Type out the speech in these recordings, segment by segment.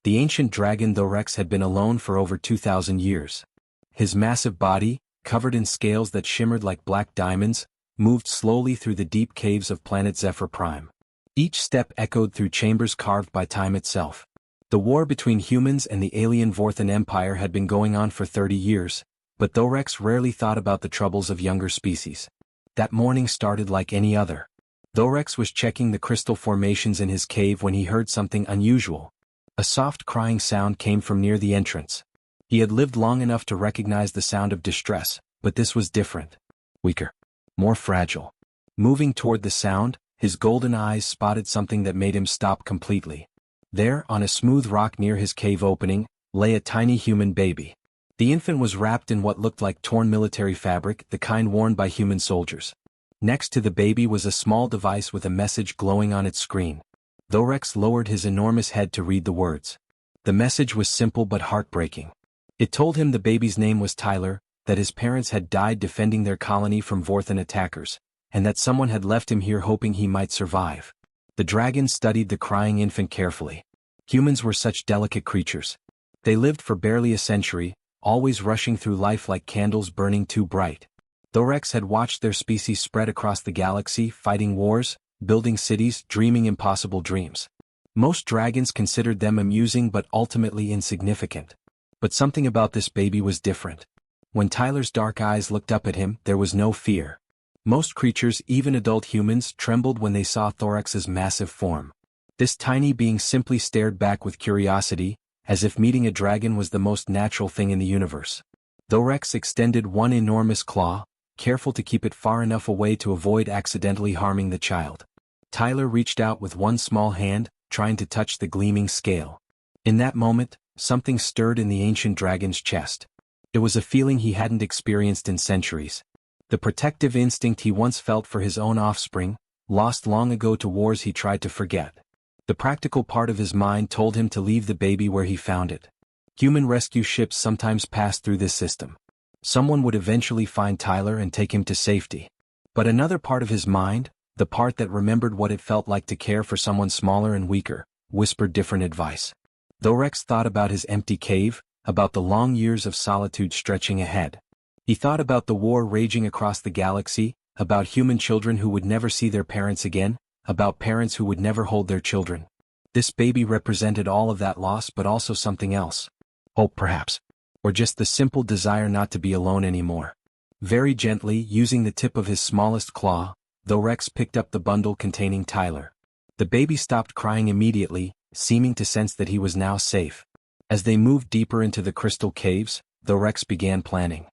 The ancient dragon Thorax had been alone for over 2,000 years. His massive body, covered in scales that shimmered like black diamonds, moved slowly through the deep caves of planet Zephyr Prime. Each step echoed through chambers carved by time itself. The war between humans and the alien Vorthan Empire had been going on for 30 years, but Thorax rarely thought about the troubles of younger species. That morning started like any other. Thorax was checking the crystal formations in his cave when he heard something unusual. A soft crying sound came from near the entrance. He had lived long enough to recognize the sound of distress, but this was different. Weaker. More fragile. Moving toward the sound, his golden eyes spotted something that made him stop completely. There, on a smooth rock near his cave opening, lay a tiny human baby. The infant was wrapped in what looked like torn military fabric, the kind worn by human soldiers. Next to the baby was a small device with a message glowing on its screen. Thorax lowered his enormous head to read the words. The message was simple but heartbreaking. It told him the baby's name was Tyler, that his parents had died defending their colony from Vorthan attackers, and that someone had left him here hoping he might survive. The dragon studied the crying infant carefully. Humans were such delicate creatures. They lived for barely a century, always rushing through life like candles burning too bright. Thorax had watched their species spread across the galaxy, fighting wars, building cities, dreaming impossible dreams. Most dragons considered them amusing but ultimately insignificant. But something about this baby was different. When Tyler's dark eyes looked up at him, there was no fear. Most creatures, even adult humans, trembled when they saw Thorax's massive form. This tiny being simply stared back with curiosity, as if meeting a dragon was the most natural thing in the universe. Thorax extended one enormous claw, careful to keep it far enough away to avoid accidentally harming the child. Tyler reached out with one small hand, trying to touch the gleaming scale. In that moment, something stirred in the ancient dragon's chest. It was a feeling he hadn't experienced in centuries. The protective instinct he once felt for his own offspring, lost long ago to wars he tried to forget. The practical part of his mind told him to leave the baby where he found it. Human rescue ships sometimes passed through this system. Someone would eventually find Tyler and take him to safety. But another part of his mind, the part that remembered what it felt like to care for someone smaller and weaker, whispered different advice. Thorax thought about his empty cave, about the long years of solitude stretching ahead. He thought about the war raging across the galaxy, about human children who would never see their parents again, about parents who would never hold their children. This baby represented all of that loss but also something else. Hope perhaps. Or just the simple desire not to be alone anymore. Very gently, using the tip of his smallest claw, Thorax picked up the bundle containing Tyler. The baby stopped crying immediately, seeming to sense that he was now safe. As they moved deeper into the crystal caves, Thorax began planning.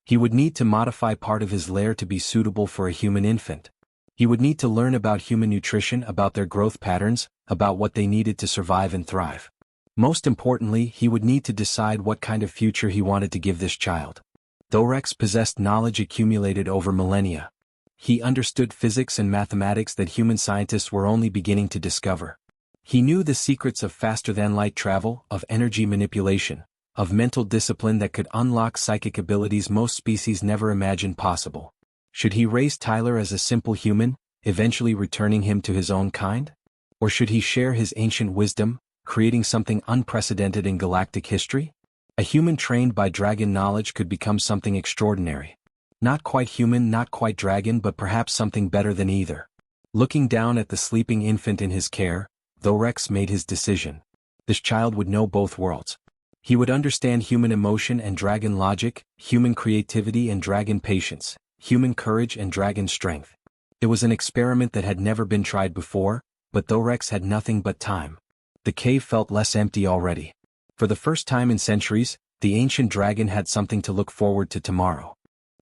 He would need to modify part of his lair to be suitable for a human infant. He would need to learn about human nutrition, about their growth patterns, about what they needed to survive and thrive. Most importantly, he would need to decide what kind of future he wanted to give this child. Thorax possessed knowledge accumulated over millennia. He understood physics and mathematics that human scientists were only beginning to discover. He knew the secrets of faster-than-light travel, of energy manipulation, of mental discipline that could unlock psychic abilities most species never imagined possible. Should he raise Tyler as a simple human, eventually returning him to his own kind? Or should he share his ancient wisdom, creating something unprecedented in galactic history? A human trained by dragon knowledge could become something extraordinary. Not quite human, not quite dragon, but perhaps something better than either. Looking down at the sleeping infant in his care, Thorax made his decision. This child would know both worlds. He would understand human emotion and dragon logic, human creativity and dragon patience, human courage and dragon strength. It was an experiment that had never been tried before, but Thorax had nothing but time. The cave felt less empty already. For the first time in centuries, the ancient dragon had something to look forward to tomorrow.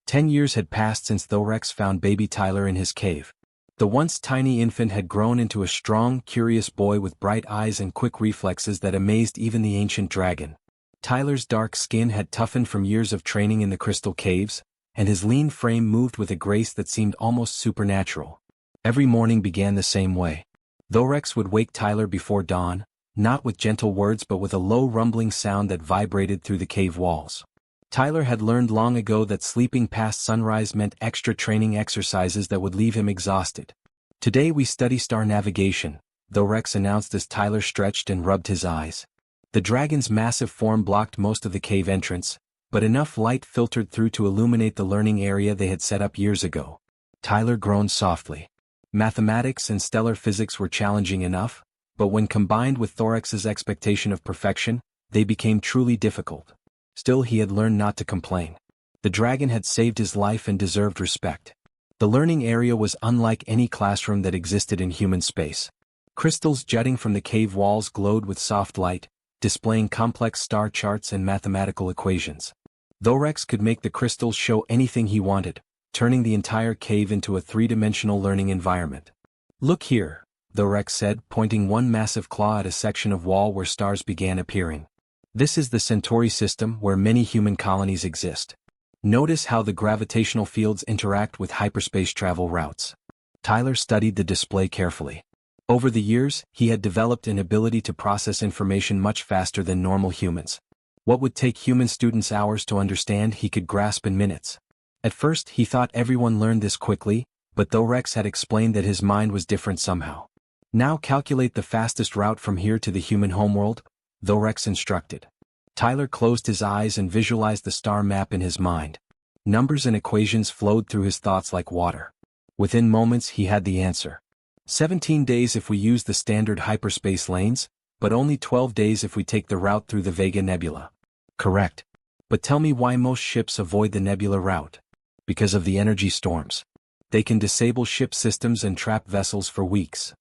10 years had passed since Thorax found baby Tyler in his cave. The once tiny infant had grown into a strong, curious boy with bright eyes and quick reflexes that amazed even the ancient dragon. Tyler's dark skin had toughened from years of training in the crystal caves, and his lean frame moved with a grace that seemed almost supernatural. Every morning began the same way. Thorax would wake Tyler before dawn, not with gentle words but with a low rumbling sound that vibrated through the cave walls. Tyler had learned long ago that sleeping past sunrise meant extra training exercises that would leave him exhausted. "Today we study star navigation," Thorax announced as Tyler stretched and rubbed his eyes. The dragon's massive form blocked most of the cave entrance, but enough light filtered through to illuminate the learning area they had set up years ago. Tyler groaned softly. Mathematics and stellar physics were challenging enough, but when combined with Thorax's expectation of perfection, they became truly difficult. Still, he had learned not to complain. The dragon had saved his life and deserved respect. The learning area was unlike any classroom that existed in human space. Crystals jutting from the cave walls glowed with soft light, displaying complex star charts and mathematical equations. Thorax could make the crystals show anything he wanted, turning the entire cave into a three-dimensional learning environment. "Look here," Thorax said, pointing one massive claw at a section of wall where stars began appearing. "This is the Centauri system where many human colonies exist. Notice how the gravitational fields interact with hyperspace travel routes." Tyler studied the display carefully. Over the years, he had developed an ability to process information much faster than normal humans. What would take human students hours to understand, he could grasp in minutes. At first, he thought everyone learned this quickly, but Thorax had explained that his mind was different somehow. "Now calculate the fastest route from here to the human homeworld," Thorax instructed. Tyler closed his eyes and visualized the star map in his mind. Numbers and equations flowed through his thoughts like water. Within moments, he had the answer. 17 days if we use the standard hyperspace lanes, but only 12 days if we take the route through the Vega Nebula. Correct. But tell me why most ships avoid the nebula route. Because of the energy storms. They can disable ship systems and trap vessels for weeks.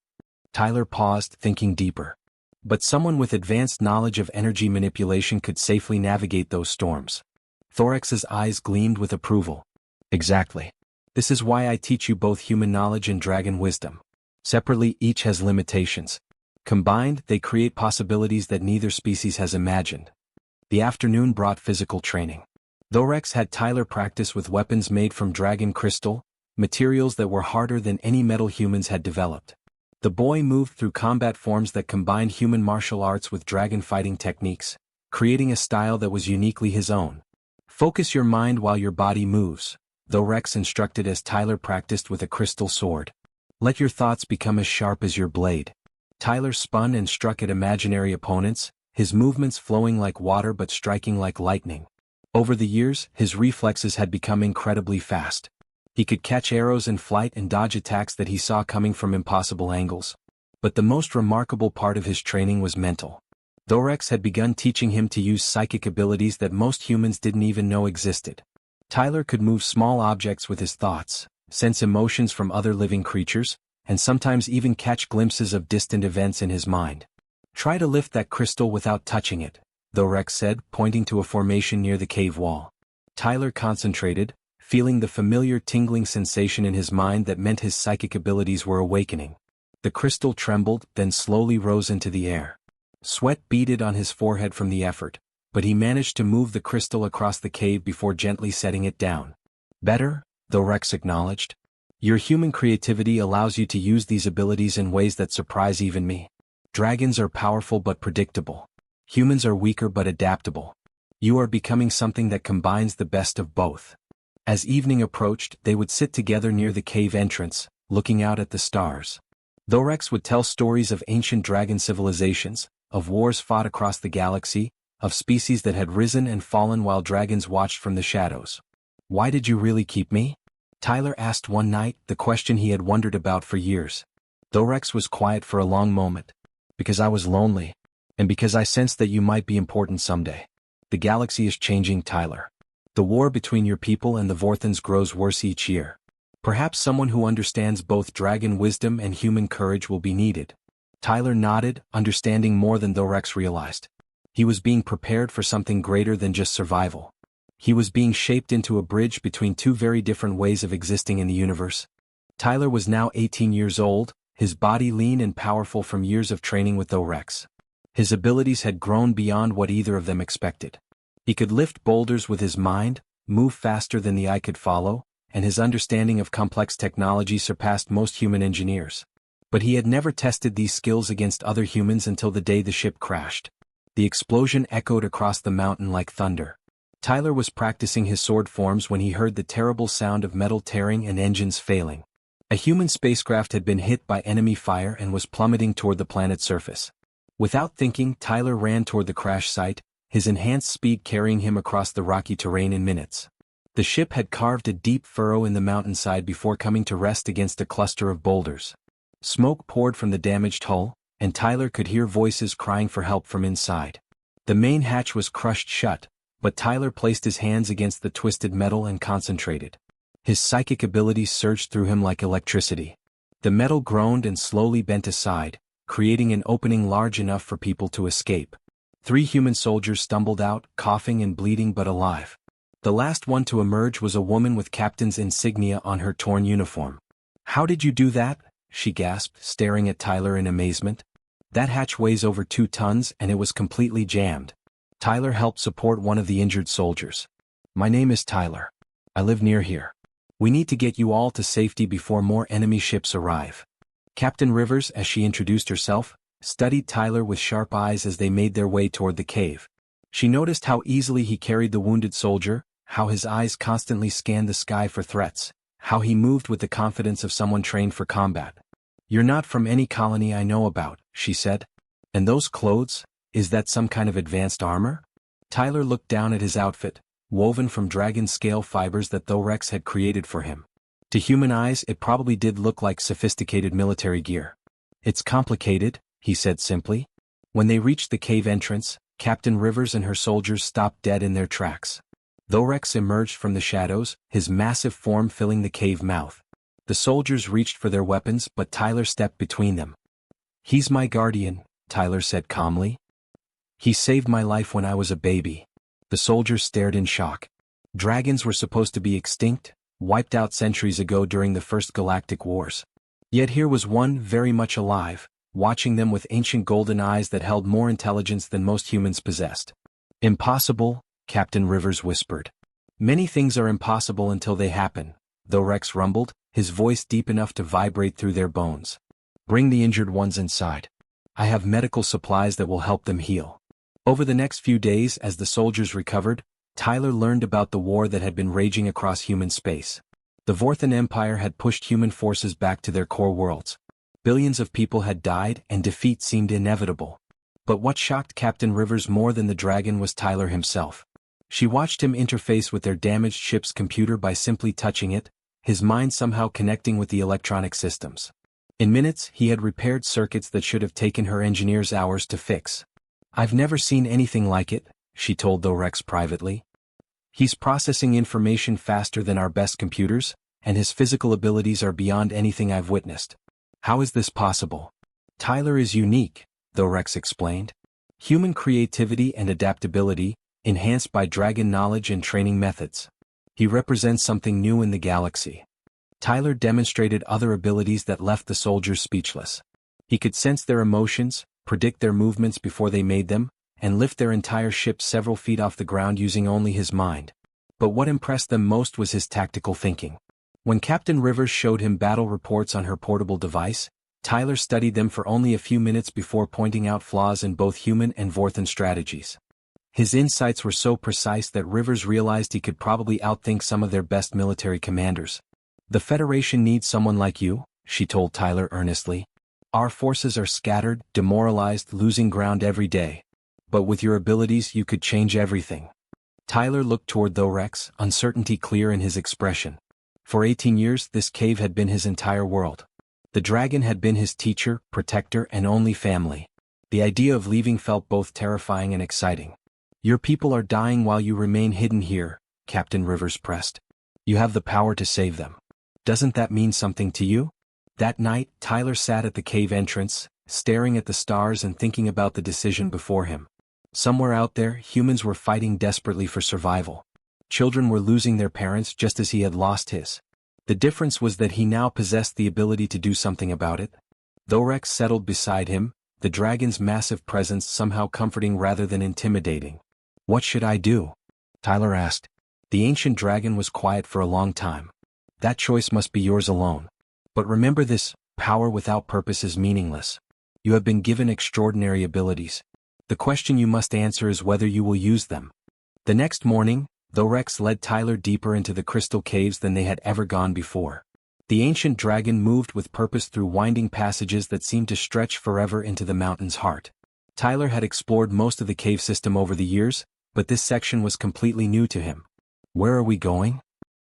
Tyler paused, thinking deeper. But someone with advanced knowledge of energy manipulation could safely navigate those storms. Thorax's eyes gleamed with approval. Exactly. This is why I teach you both human knowledge and dragon wisdom. Separately, each has limitations. Combined, they create possibilities that neither species has imagined. The afternoon brought physical training. Thorax had Tyler practice with weapons made from dragon crystal, materials that were harder than any metal humans had developed. The boy moved through combat forms that combined human martial arts with dragon fighting techniques, creating a style that was uniquely his own. "Focus your mind while your body moves," Thorax instructed as Tyler practiced with a crystal sword. "Let your thoughts become as sharp as your blade." Tyler spun and struck at imaginary opponents, his movements flowing like water but striking like lightning. Over the years, his reflexes had become incredibly fast. He could catch arrows in flight and dodge attacks that he saw coming from impossible angles. But the most remarkable part of his training was mental. Thorax had begun teaching him to use psychic abilities that most humans didn't even know existed. Tyler could move small objects with his thoughts, sense emotions from other living creatures, and sometimes even catch glimpses of distant events in his mind. "Try to lift that crystal without touching it," Thorax said, pointing to a formation near the cave wall. Tyler concentrated, feeling the familiar tingling sensation in his mind that meant his psychic abilities were awakening. The crystal trembled, then slowly rose into the air. Sweat beaded on his forehead from the effort, but he managed to move the crystal across the cave before gently setting it down. "Better," Thorax acknowledged. "Your human creativity allows you to use these abilities in ways that surprise even me. Dragons are powerful but predictable. Humans are weaker but adaptable. You are becoming something that combines the best of both." As evening approached, they would sit together near the cave entrance, looking out at the stars. Thorax would tell stories of ancient dragon civilizations, of wars fought across the galaxy, of species that had risen and fallen while dragons watched from the shadows. "Why did you really keep me?" Tyler asked one night, the question he had wondered about for years. Thorax was quiet for a long moment. "Because I was lonely. And because I sensed that you might be important someday. The galaxy is changing, Tyler. The war between your people and the Vorthons grows worse each year. Perhaps someone who understands both dragon wisdom and human courage will be needed." Tyler nodded, understanding more than Thorax realized. He was being prepared for something greater than just survival. He was being shaped into a bridge between two very different ways of existing in the universe. Tyler was now 18 years old, his body lean and powerful from years of training with Thorax. His abilities had grown beyond what either of them expected. He could lift boulders with his mind, move faster than the eye could follow, and his understanding of complex technology surpassed most human engineers. But he had never tested these skills against other humans until the day the ship crashed. The explosion echoed across the mountain like thunder. Tyler was practicing his sword forms when he heard the terrible sound of metal tearing and engines failing. A human spacecraft had been hit by enemy fire and was plummeting toward the planet's surface. Without thinking, Tyler ran toward the crash site, his enhanced speed carrying him across the rocky terrain in minutes. The ship had carved a deep furrow in the mountainside before coming to rest against a cluster of boulders. Smoke poured from the damaged hull, and Tyler could hear voices crying for help from inside. The main hatch was crushed shut, but Tyler placed his hands against the twisted metal and concentrated. His psychic abilities surged through him like electricity. The metal groaned and slowly bent aside, creating an opening large enough for people to escape. 3 human soldiers stumbled out, coughing and bleeding but alive. The last one to emerge was a woman with captain's insignia on her torn uniform. "How did you do that?" she gasped, staring at Tyler in amazement. "That hatch weighs over 2 tons and it was completely jammed." Tyler helped support one of the injured soldiers. "My name is Tyler. I live near here. We need to get you all to safety before more enemy ships arrive." Captain Rivers, as she introduced herself, studied Tyler with sharp eyes as they made their way toward the cave. She noticed how easily he carried the wounded soldier, how his eyes constantly scanned the sky for threats, how he moved with the confidence of someone trained for combat. "You're not from any colony I know about," she said. "And those clothes, is that some kind of advanced armor?" Tyler looked down at his outfit, woven from dragon scale fibers that Thorex had created for him. To human eyes it probably did look like sophisticated military gear. "It's complicated," he said simply. When they reached the cave entrance, Captain Rivers and her soldiers stopped dead in their tracks. Thorex emerged from the shadows, his massive form filling the cave mouth. The soldiers reached for their weapons but Tyler stepped between them. "He's my guardian," Tyler said calmly. "He saved my life when I was a baby." The soldiers stared in shock. Dragons were supposed to be extinct, wiped out centuries ago during the first Galactic Wars. Yet here was one very much alive, watching them with ancient golden eyes that held more intelligence than most humans possessed. "Impossible," Captain Rivers whispered. "Many things are impossible until they happen," Thorex rumbled, his voice deep enough to vibrate through their bones. "Bring the injured ones inside. I have medical supplies that will help them heal." Over the next few days, as the soldiers recovered, Tyler learned about the war that had been raging across human space. The Vorthan Empire had pushed human forces back to their core worlds. Billions of people had died and defeat seemed inevitable. But what shocked Captain Rivers more than the dragon was Tyler himself. She watched him interface with their damaged ship's computer by simply touching it, his mind somehow connecting with the electronic systems. In minutes, he had repaired circuits that should have taken her engineers hours to fix. "I've never seen anything like it," she told Thorex privately. "He's processing information faster than our best computers, and his physical abilities are beyond anything I've witnessed. How is this possible?" "Tyler is unique," Thorex explained. "Human creativity and adaptability, enhanced by dragon knowledge and training methods. He represents something new in the galaxy." Tyler demonstrated other abilities that left the soldiers speechless. He could sense their emotions, predict their movements before they made them, and lift their entire ship several feet off the ground using only his mind. But what impressed them most was his tactical thinking. When Captain Rivers showed him battle reports on her portable device, Tyler studied them for only a few minutes before pointing out flaws in both human and Vorthan strategies. His insights were so precise that Rivers realized he could probably outthink some of their best military commanders. "The Federation needs someone like you," she told Tyler earnestly. "Our forces are scattered, demoralized, losing ground every day. But with your abilities you could change everything." Tyler looked toward Thorex, uncertainty clear in his expression. For 18 years this cave had been his entire world. The dragon had been his teacher, protector, and only family. The idea of leaving felt both terrifying and exciting. "Your people are dying while you remain hidden here," Captain Rivers pressed. "You have the power to save them. Doesn't that mean something to you?" That night, Tyler sat at the cave entrance, staring at the stars and thinking about the decision before him. Somewhere out there, humans were fighting desperately for survival. Children were losing their parents just as he had lost his. The difference was that he now possessed the ability to do something about it. Thorex settled beside him, the dragon's massive presence somehow comforting rather than intimidating. "What should I do?" Tyler asked. The ancient dragon was quiet for a long time. "That choice must be yours alone. But remember this, power without purpose is meaningless. You have been given extraordinary abilities. The question you must answer is whether you will use them." The next morning, Thorex led Tyler deeper into the crystal caves than they had ever gone before. The ancient dragon moved with purpose through winding passages that seemed to stretch forever into the mountain's heart. Tyler had explored most of the cave system over the years, but this section was completely new to him. "Where are we going?"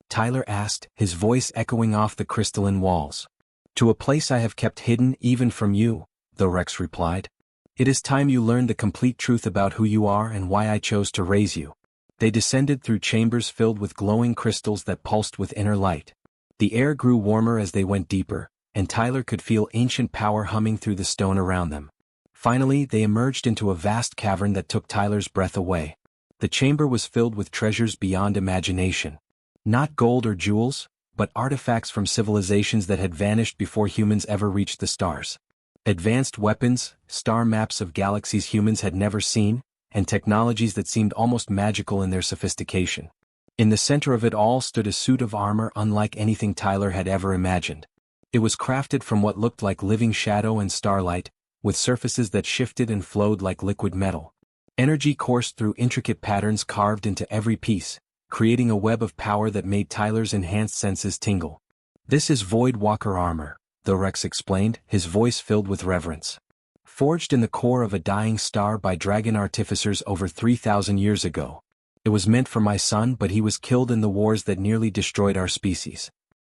Tyler asked, his voice echoing off the crystalline walls. "To a place I have kept hidden even from you," the Rex replied. "It is time you learned the complete truth about who you are and why I chose to raise you." They descended through chambers filled with glowing crystals that pulsed with inner light. The air grew warmer as they went deeper, and Tyler could feel ancient power humming through the stone around them. Finally, they emerged into a vast cavern that took Tyler's breath away. The chamber was filled with treasures beyond imagination. Not gold or jewels, but artifacts from civilizations that had vanished before humans ever reached the stars. Advanced weapons, star maps of galaxies humans had never seen, and technologies that seemed almost magical in their sophistication. In the center of it all stood a suit of armor unlike anything Tyler had ever imagined. It was crafted from what looked like living shadow and starlight, with surfaces that shifted and flowed like liquid metal. Energy coursed through intricate patterns carved into every piece, creating a web of power that made Tyler's enhanced senses tingle. "This is Void Walker armor," the Rex explained, his voice filled with reverence. "Forged in the core of a dying star by dragon artificers over 3,000 years ago. It was meant for my son, but he was killed in the wars that nearly destroyed our species."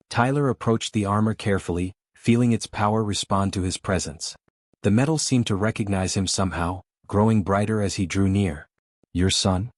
Tyler approached the armor carefully, feeling its power respond to his presence. The metal seemed to recognize him somehow, growing brighter as he drew near. "Your son?"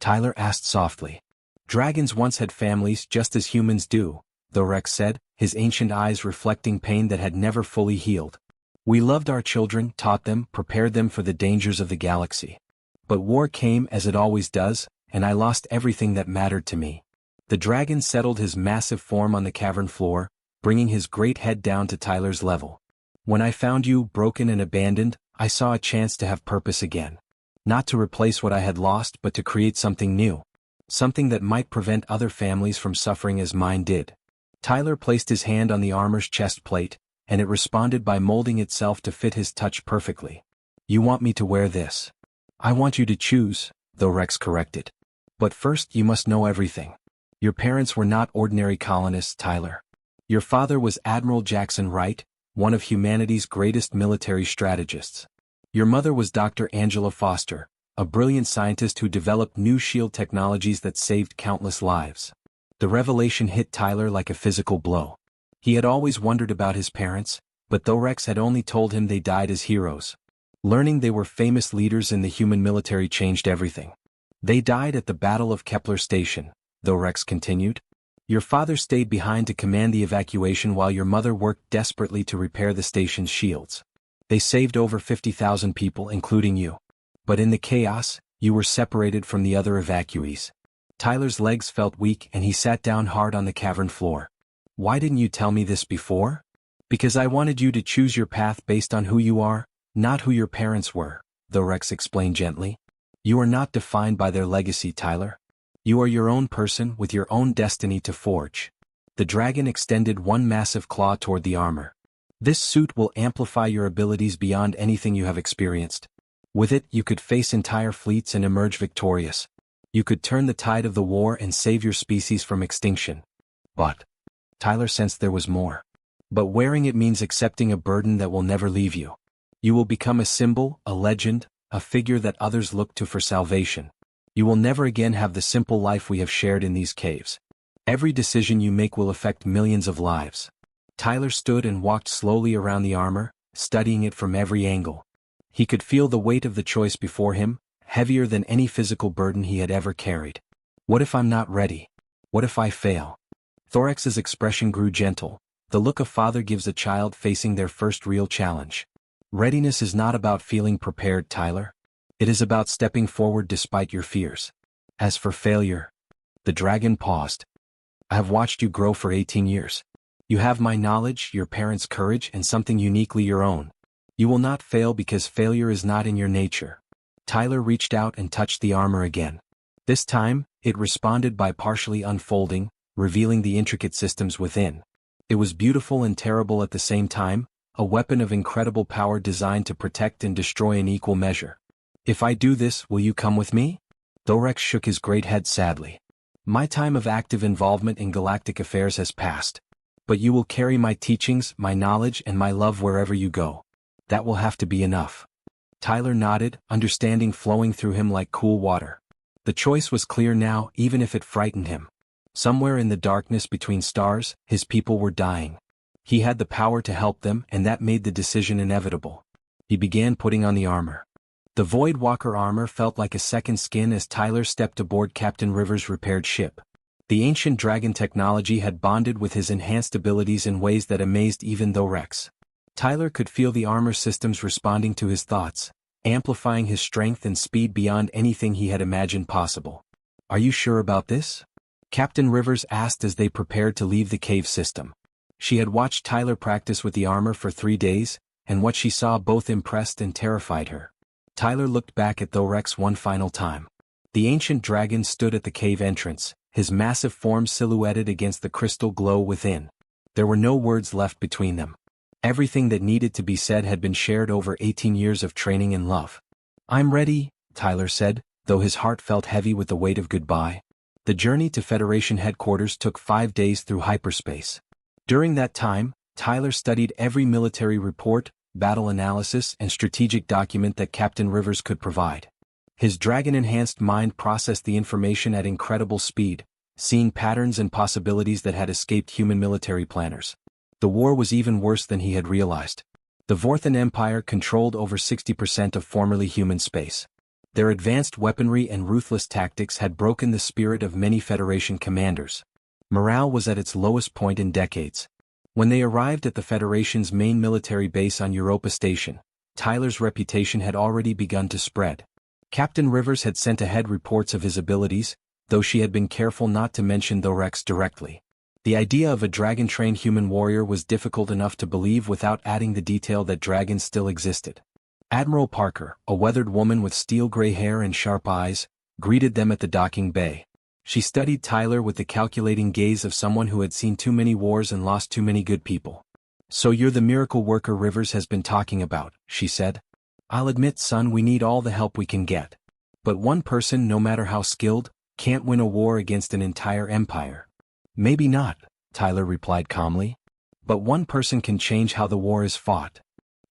Tyler asked softly. "Dragons once had families just as humans do," the Rex said, his ancient eyes reflecting pain that had never fully healed. "We loved our children, taught them, prepared them for the dangers of the galaxy. But war came as it always does, and I lost everything that mattered to me." The dragon settled his massive form on the cavern floor, bringing his great head down to Tyler's level. "When I found you broken and abandoned, I saw a chance to have purpose again. Not to replace what I had lost but to create something new. Something that might prevent other families from suffering as mine did." Tyler placed his hand on the armor's chest plate, and it responded by molding itself to fit his touch perfectly. "You want me to wear this?" "I want you to choose," the Rex corrected. "But first you must know everything. Your parents were not ordinary colonists, Tyler. Your father was Admiral Jackson Wright, one of humanity's greatest military strategists. Your mother was Dr. Angela Foster, a brilliant scientist who developed new shield technologies that saved countless lives." The revelation hit Tyler like a physical blow. He had always wondered about his parents, but though Rex had only told him they died as heroes. Learning they were famous leaders in the human military changed everything. "They died at the Battle of Kepler Station," though Rex continued. "Your father stayed behind to command the evacuation while your mother worked desperately to repair the station's shields. They saved over 50,000 people, including you. But in the chaos, you were separated from the other evacuees." Tyler's legs felt weak and he sat down hard on the cavern floor. "Why didn't you tell me this before?" "Because I wanted you to choose your path based on who you are, not who your parents were," the Rex explained gently. "You are not defined by their legacy, Tyler. You are your own person with your own destiny to forge." The dragon extended one massive claw toward the armor. "This suit will amplify your abilities beyond anything you have experienced. With it, you could face entire fleets and emerge victorious. You could turn the tide of the war and save your species from extinction. But..." Tyler sensed there was more. "But wearing it means accepting a burden that will never leave you. You will become a symbol, a legend, a figure that others look to for salvation. You will never again have the simple life we have shared in these caves. Every decision you make will affect millions of lives." Tyler stood and walked slowly around the armor, studying it from every angle. He could feel the weight of the choice before him, heavier than any physical burden he had ever carried. "What if I'm not ready? What if I fail?" Thorax's expression grew gentle, the look a father gives a child facing their first real challenge. "Readiness is not about feeling prepared, Tyler. It is about stepping forward despite your fears. As for failure..." The dragon paused. "I have watched you grow for 18 years. You have my knowledge, your parents' courage, and something uniquely your own. You will not fail because failure is not in your nature." Tyler reached out and touched the armor again. This time, it responded by partially unfolding, revealing the intricate systems within. It was beautiful and terrible at the same time, a weapon of incredible power designed to protect and destroy in equal measure. "If I do this, will you come with me?" Thorax shook his great head sadly. "My time of active involvement in galactic affairs has passed. But you will carry my teachings, my knowledge, and my love wherever you go. That will have to be enough." Tyler nodded, understanding flowing through him like cool water. The choice was clear now, even if it frightened him. Somewhere in the darkness between stars, his people were dying. He had the power to help them, and that made the decision inevitable. He began putting on the armor. The Voidwalker armor felt like a second skin as Tyler stepped aboard Captain Rivers' repaired ship. The ancient dragon technology had bonded with his enhanced abilities in ways that amazed even Thorax. Tyler could feel the armor systems responding to his thoughts, amplifying his strength and speed beyond anything he had imagined possible. "Are you sure about this?" Captain Rivers asked as they prepared to leave the cave system. She had watched Tyler practice with the armor for 3 days, and what she saw both impressed and terrified her. Tyler looked back at Thorax one final time. The ancient dragon stood at the cave entrance, his massive form silhouetted against the crystal glow within. There were no words left between them. Everything that needed to be said had been shared over 18 years of training and love. "I'm ready," Tyler said, though his heart felt heavy with the weight of goodbye. The journey to Federation headquarters took 5 days through hyperspace. During that time, Tyler studied every military report, battle analysis, and strategic document that Captain Rivers could provide. His dragon-enhanced mind processed the information at incredible speed, seeing patterns and possibilities that had escaped human military planners. The war was even worse than he had realized. The Vorthan Empire controlled over 60% of formerly human space. Their advanced weaponry and ruthless tactics had broken the spirit of many Federation commanders. Morale was at its lowest point in decades. When they arrived at the Federation's main military base on Europa Station, Tyler's reputation had already begun to spread. Captain Rivers had sent ahead reports of his abilities, though she had been careful not to mention Thorax directly. The idea of a dragon-trained human warrior was difficult enough to believe without adding the detail that dragons still existed. Admiral Parker, a weathered woman with steel-gray hair and sharp eyes, greeted them at the docking bay. She studied Tyler with the calculating gaze of someone who had seen too many wars and lost too many good people. "So you're the miracle worker Rivers has been talking about," she said. "I'll admit, son, we need all the help we can get. But one person, no matter how skilled, can't win a war against an entire empire." "Maybe not," Tyler replied calmly. "But one person can change how the war is fought."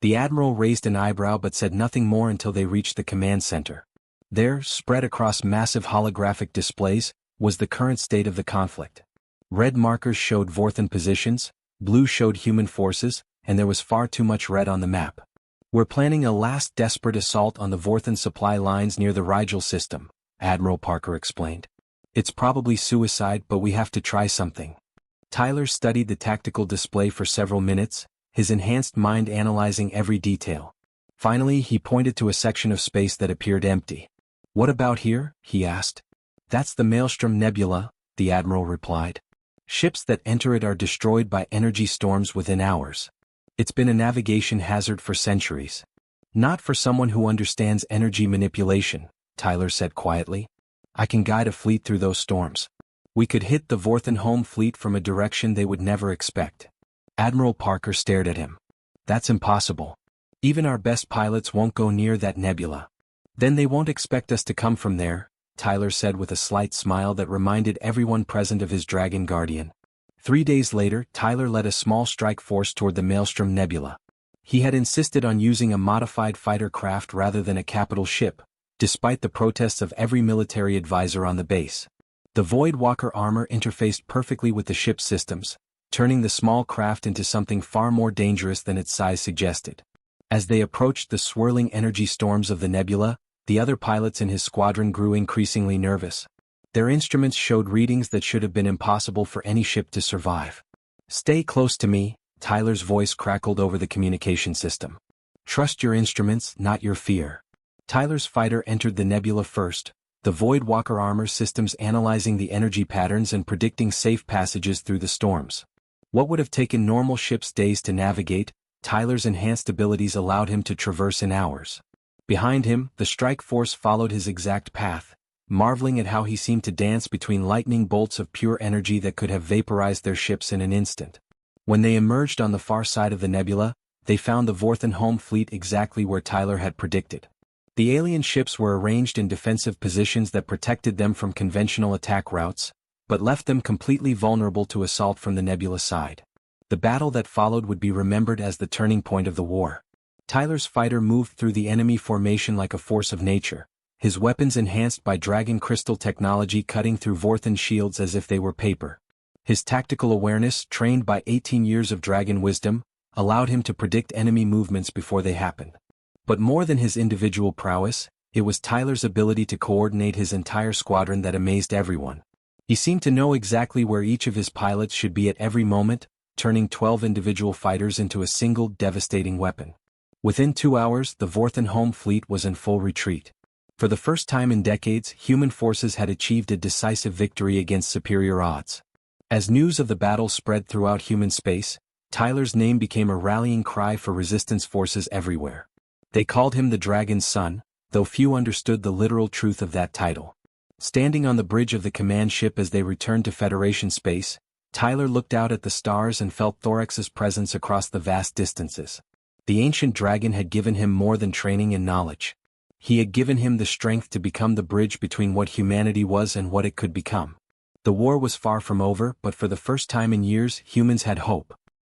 The Admiral raised an eyebrow but said nothing more until they reached the command center. There, spread across massive holographic displays, was the current state of the conflict. Red markers showed Vorthan positions, blue showed human forces, and there was far too much red on the map. "We're planning a last desperate assault on the Vorthan supply lines near the Rigel system," Admiral Parker explained. "It's probably suicide, but we have to try something." Tyler studied the tactical display for several minutes, his enhanced mind analyzing every detail. Finally, he pointed to a section of space that appeared empty. "What about here?" he asked. "That's the Maelstrom Nebula," the Admiral replied. "Ships that enter it are destroyed by energy storms within hours. It's been a navigation hazard for centuries." "Not for someone who understands energy manipulation," Tyler said quietly. "I can guide a fleet through those storms. We could hit the Vorthan home fleet from a direction they would never expect." Admiral Parker stared at him. "That's impossible. Even our best pilots won't go near that nebula." "Then they won't expect us to come from there," Tyler said with a slight smile that reminded everyone present of his Dragon Guardian. 3 days later, Tyler led a small strike force toward the Maelstrom Nebula. He had insisted on using a modified fighter craft rather than a capital ship, despite the protests of every military advisor on the base. The Voidwalker armor interfaced perfectly with the ship's systems, turning the small craft into something far more dangerous than its size suggested. As they approached the swirling energy storms of the nebula, the other pilots in his squadron grew increasingly nervous. Their instruments showed readings that should have been impossible for any ship to survive. "Stay close to me," Tyler's voice crackled over the communication system. "Trust your instruments, not your fear." Tyler's fighter entered the nebula first, the Voidwalker armor systems analyzing the energy patterns and predicting safe passages through the storms. What would have taken normal ships days to navigate, Tyler's enhanced abilities allowed him to traverse in hours. Behind him, the strike force followed his exact path, marveling at how he seemed to dance between lightning bolts of pure energy that could have vaporized their ships in an instant. When they emerged on the far side of the nebula, they found the Vorthan home fleet exactly where Tyler had predicted. The alien ships were arranged in defensive positions that protected them from conventional attack routes, but left them completely vulnerable to assault from the nebula side. The battle that followed would be remembered as the turning point of the war. Tyler's fighter moved through the enemy formation like a force of nature, his weapons enhanced by dragon crystal technology cutting through Vorthan shields as if they were paper. His tactical awareness, trained by 18 years of dragon wisdom, allowed him to predict enemy movements before they happened. But more than his individual prowess, it was Tyler's ability to coordinate his entire squadron that amazed everyone. He seemed to know exactly where each of his pilots should be at every moment, turning 12 individual fighters into a single devastating weapon. Within 2 hours, the Vorthan home fleet was in full retreat. For the first time in decades, human forces had achieved a decisive victory against superior odds. As news of the battle spread throughout human space, Tyler's name became a rallying cry for resistance forces everywhere. They called him the Dragon's Son, though few understood the literal truth of that title. Standing on the bridge of the command ship as they returned to Federation space, Tyler looked out at the stars and felt Thorax's presence across the vast distances. The ancient dragon had given him more than training and knowledge. He had given him the strength to become the bridge between what humanity was and what it could become. The war was far from over, but for the first time in years, humans had hope.